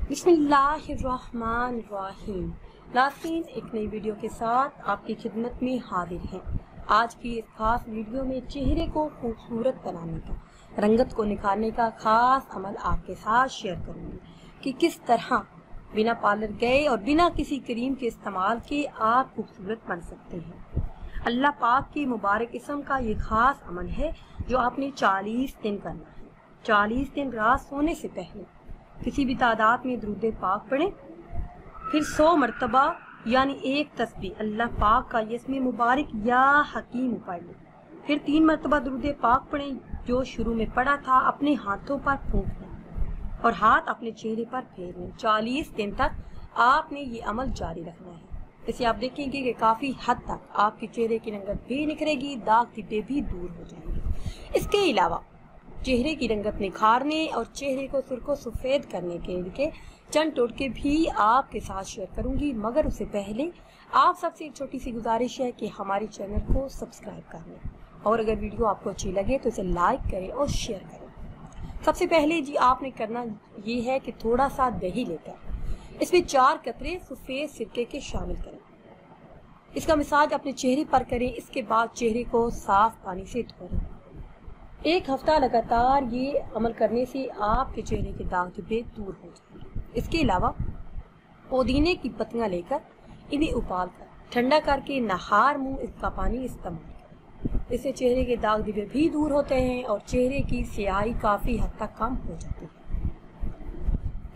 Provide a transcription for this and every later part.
बिस्मिल्लाहिर्रहमानिर्रहीम। नाज़रीन, एक नई वीडियो के साथ आपकी खिदमत में हाजिर हैं। आज की इस खास वीडियो में चेहरे को खूबसूरत बनाने का, रंगत को निखारने का खास अमल आपके साथ शेयर करूंगी कि किस तरह बिना पार्लर गए और बिना किसी क्रीम के इस्तेमाल के आप खूबसूरत बन सकते हैं। अल्लाह पाक की मुबारक किस्म का ये खास अमल है जो आपने 40 दिन करना है। 40 दिन रात सोने से पहले किसी भी तादाद में दुरूद पाक पढ़ें, फिर 100 मरतबा यानी एक तस्बीह अल्लाह पाक का इसमें मुबारक या हकीम पढ़ लें। फिर 3 मरतबा दुरूद पाक पढ़ें जो शुरू में पढ़ा था, अपने हाथों पर फूंक लें और हाथ अपने चेहरे पर फेर लें। 40 दिन तक आपने ये अमल जारी रखना है। इसे आप देखेंगे कि काफ़ी हद तक आपके चेहरे की रंगत भी निखरेगी, दाग धब्बे भी दूर हो जाएंगे। इसके अलावा चेहरे की रंगत निखारने और चेहरे को सुर्ख सफ़ेद करने के लिए चंद टोटके भी आपके साथ शेयर करूंगी, मगर उससे पहले आप सबसे एक छोटी सी गुजारिश है कि हमारे चैनल को सब्सक्राइब कर लें और अगर वीडियो आपको अच्छी लगे तो इसे लाइक करें और शेयर करें। सबसे पहले जी आपने करना ये है कि थोड़ा सा दही लेकर इसमें 4 कतरे सफ़ेद सिरके के शामिल करें। इसका मसाज अपने चेहरे पर करें। इसके बाद चेहरे को साफ पानी से धोएं। 1 हफ्ता लगातार ये अमल करने से आपके चेहरे के दाग धब्बे दूर हो जाएंगे। इसके अलावा पुदीने की पत्तियां लेकर इन्हें उबाल कर ठंडा करके नहार मुंह इसका पानी इस्तेमाल करें। इससे चेहरे के दाग धब्बे भी दूर होते हैं और चेहरे की स्याही काफ़ी हद तक कम हो जाती है।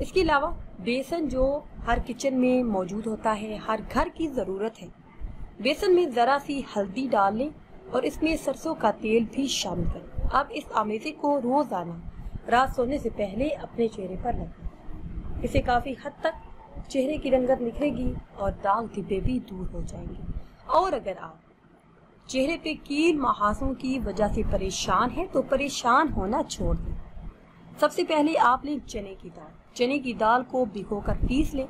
इसके अलावा बेसन जो हर किचन में मौजूद होता है, हर घर की ज़रूरत है। बेसन में ज़रा सी हल्दी डाल लें और इसमें सरसों का तेल भी शामिल करें। अब इस आमेज़े को रोज़ाना रात सोने से पहले अपने चेहरे पर लगाएं। इससे काफ़ी हद तक चेहरे की रंगत निखरेगी और दाग धब्बे भी दूर हो जाएंगे। और अगर आप चेहरे पे कील मुहासों की वजह से परेशान हैं तो परेशान होना छोड़ दें। सबसे पहले आप लें चने की दाल। चने की दाल को भिगोकर पीस लें।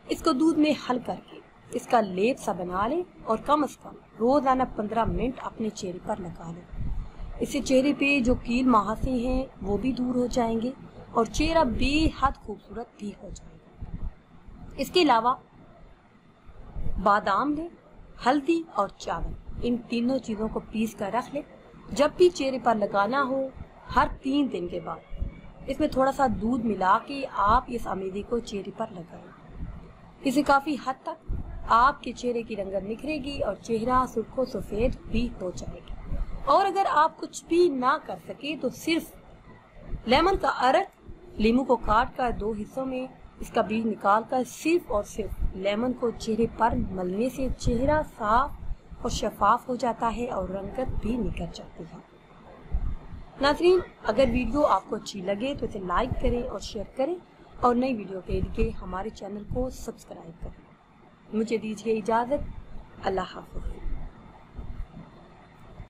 इसको दूध में हल करके इसका लेप सा बना लें और कम से कम रोज़ाना 15 मिनट अपने चेहरे पर लगा लें। इससे चेहरे पे जो कील मुहासे हैं वो भी दूर हो जाएंगे और चेहरा बेहद खूबसूरत भी हो जाएगा। इसके अलावा बादाम लें, हल्दी और चावल, इन तीनों चीज़ों को पीस कर रख लें। जब भी चेहरे पर लगाना हो हर 3 दिन के बाद इसमें थोड़ा सा दूध मिला के आप इस आमेज़े को चेहरे पर लगाएं। इससे काफ़ी हद तक आपके चेहरे की रंगत निखरेगी और चेहरा सुर्ख सफ़ेद भी हो जाएगा। और अगर आप कुछ भी ना कर सके तो सिर्फ लेमन का अर्क, लीमू को काट कर 2 हिस्सों में इसका बीज निकाल कर सिर्फ और सिर्फ लेमन को चेहरे पर मलने से चेहरा साफ और शफाफ हो जाता है और रंगत भी निखर जाती है। नाज़रीन, अगर वीडियो आपको अच्छी लगे तो इसे लाइक करें और शेयर करें और नई वीडियो के लिए हमारे चैनल को सब्सक्राइब करें। मुझे दीजिए इजाज़त। अल्लाह हाफ़िज़।